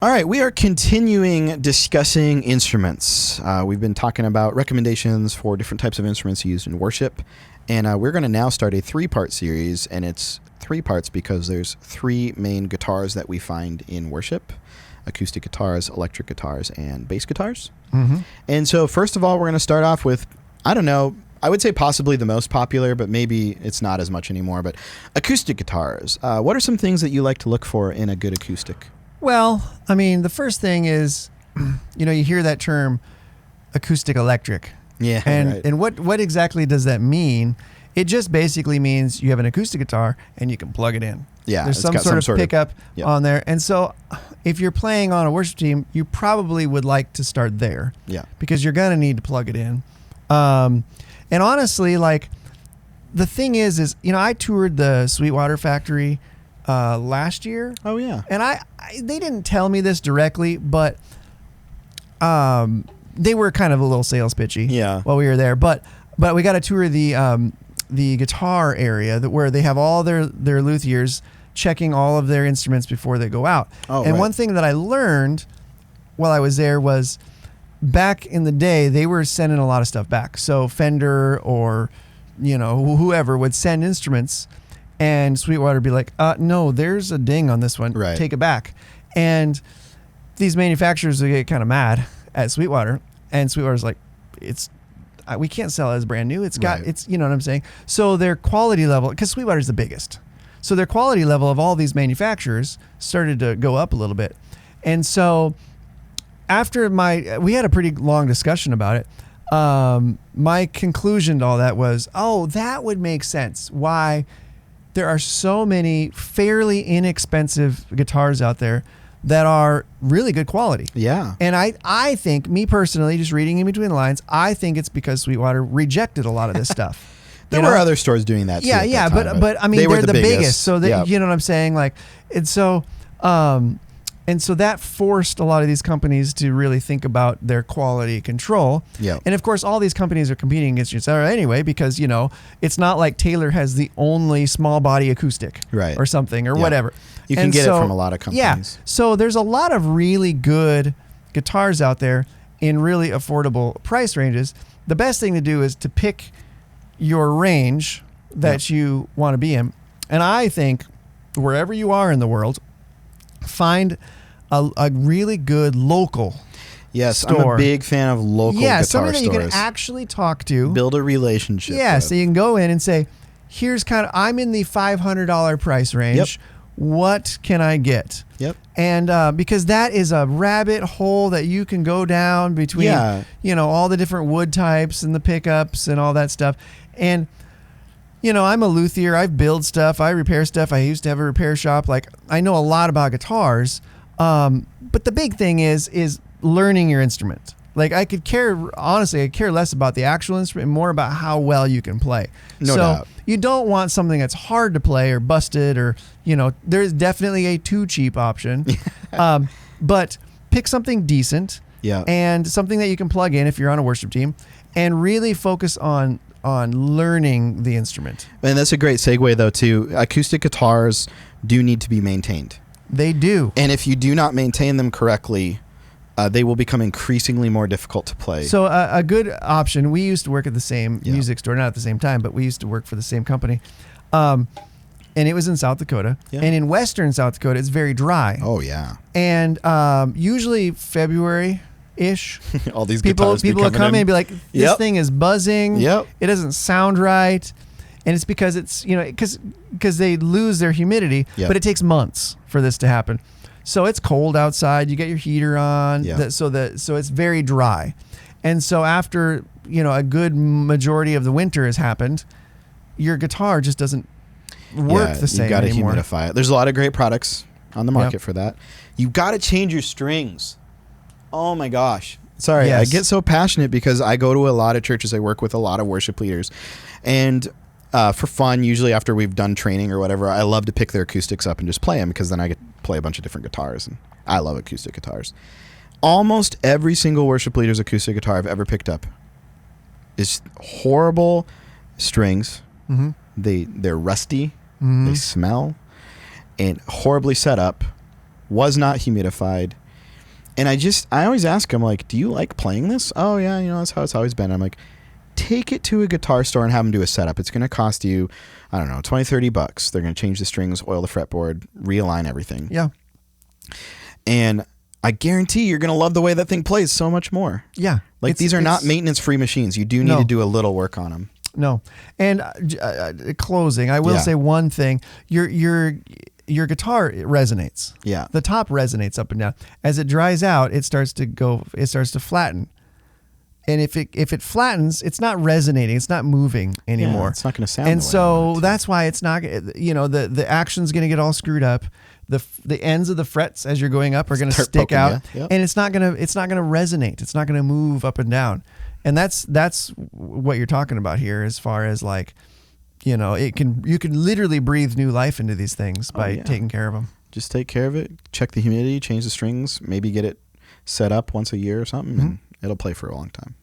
All right, we are continuing discussing instruments. We've been talking about recommendations for different types of instruments used in worship, and we're going to now start a 3-part series, and it's 3 parts because there's 3 main guitars that we find in worship: acoustic guitars, electric guitars, and bass guitars. Mm-hmm. And so first of all, we're going to start off with, I don't know, I would say possibly the most popular, but maybe it's not as much anymore, but acoustic guitars. What are some things that you like to look for in a good acoustic? Well, I mean, the first thing is, you hear that term acoustic electric. Yeah, And right. and what exactly does that mean? It just basically means you have an acoustic guitar and you can plug it in. Yeah, There's it's some got sort some of pickup yep. on there. And so if you're playing on a worship team, you probably would like to start there. Yeah. Because you're going to need to plug it in. And honestly, like, the thing is, I toured the Sweetwater factory last year. Oh, yeah. And they didn't tell me this directly, but they were kind of a little sales pitchy while we were there. But we got to tour the guitar area where they have all their luthiers checking all of their instruments before they go out. Oh, and right. one thing that I learned while I was there was back in the day, they were sending a lot of stuff back. So Fender or, whoever would send instruments, and Sweetwater would be like, no, there's a ding on this one. Right. Take it back. And these manufacturers would get kind of mad at Sweetwater, and Sweetwater's like, we can't sell it as brand new. It's you know what I'm saying? So their quality level, because Sweetwater's the biggest, so their quality level of all these manufacturers started to go up a little bit. And so after we had a pretty long discussion about it. My conclusion to all that was, that would make sense. Why there are so many fairly inexpensive guitars out there that are really good quality. Yeah. And I think, me personally, just reading in between the lines, I think it's because Sweetwater rejected a lot of this stuff. There were other stores doing that too. Yeah, at yeah, that time, but I mean, they're the biggest. So yeah. you know what I'm saying? Like, and so that forced a lot of these companies to really think about their quality control. Yeah. And of course, all these companies are competing against each other anyway, because, it's not like Taylor has the only small body acoustic or something or whatever. You can get it from a lot of companies. Yeah. So there's a lot of really good guitars out there in really affordable price ranges. The best thing to do is to pick your range that you want to be in. And I think wherever you are in the world, find a really good local store. I'm a big fan of local guitar somebody that stores. you can actually talk to. Build a relationship with. So you can go in and say, I'm in the $500 price range. Yep. What can I get? Yep. And because that is a rabbit hole that you can go down between, all the different wood types and the pickups and all that stuff. And, I'm a luthier. I build stuff. I repair stuff. I used to have a repair shop. Like, I know a lot about guitars. But the big thing is learning your instrument. Like, I care less about the actual instrument and more about how well you can play. No doubt. You don't want something that's hard to play or busted or, there's definitely a too cheap option. But pick something decent and something that you can plug in if you're on a worship team, and really focus on learning the instrument. And that's a great segue, though, too. Acoustic guitars do need to be maintained. They do. And if you do not maintain them correctly, they will become increasingly more difficult to play. So a good option, we used to work at the same music store, not at the same time, but we used to work for the same company. And it was in South Dakota. Yeah. And in western South Dakota, it's very dry. Oh, yeah. And usually February-ish, all these people will come in and be like, this thing is buzzing. Yep. It doesn't sound right. And it's because it's, because they lose their humidity, but it takes months for this to happen. So it's cold outside. You get your heater on, so it's very dry. And so after, a good majority of the winter has happened, your guitar just doesn't work the same anymore. You got to humidify it. There's a lot of great products on the market for that. You got to change your strings. Oh my gosh. Sorry, yes. I get so passionate because I go to a lot of churches. I work with a lot of worship leaders. And for fun, usually after we've done training or whatever, I love to pick their acoustics up and just play them, because then I get to play a bunch of different guitars. And I love acoustic guitars. Almost every single worship leader's acoustic guitar I've ever picked up is horrible strings. Mm-hmm. They're rusty. Mm-hmm. They smell. And horribly set up. Was not humidified. And I always ask them, like, do you like playing this? Oh, yeah, that's how it's always been. I'm like, take it to a guitar store and have them do a setup. It's going to cost you, I don't know, $20-$30. They're going to change the strings, oil the fretboard, realign everything. Yeah. And I guarantee you're going to love the way that thing plays so much more. Yeah. Like, these are not maintenance-free machines. You do need to do a little work on them. No. And closing, I will say one thing. Your guitar resonates. Yeah. The top resonates up and down. As it dries out, it starts to flatten. And if it flattens, it's not resonating. It's not moving anymore. Yeah, it's not going to sound. And so that's why it's not. The action's going to get all screwed up. The ends of the frets as you're going up are going to stick out, and it's not going to resonate. It's not going to move up and down. And that's what you're talking about here, as far as like, you can literally breathe new life into these things by taking care of them. Just take care of it. Check the humidity. Change the strings. Maybe get it set up once a year or something, and it'll play for a long time.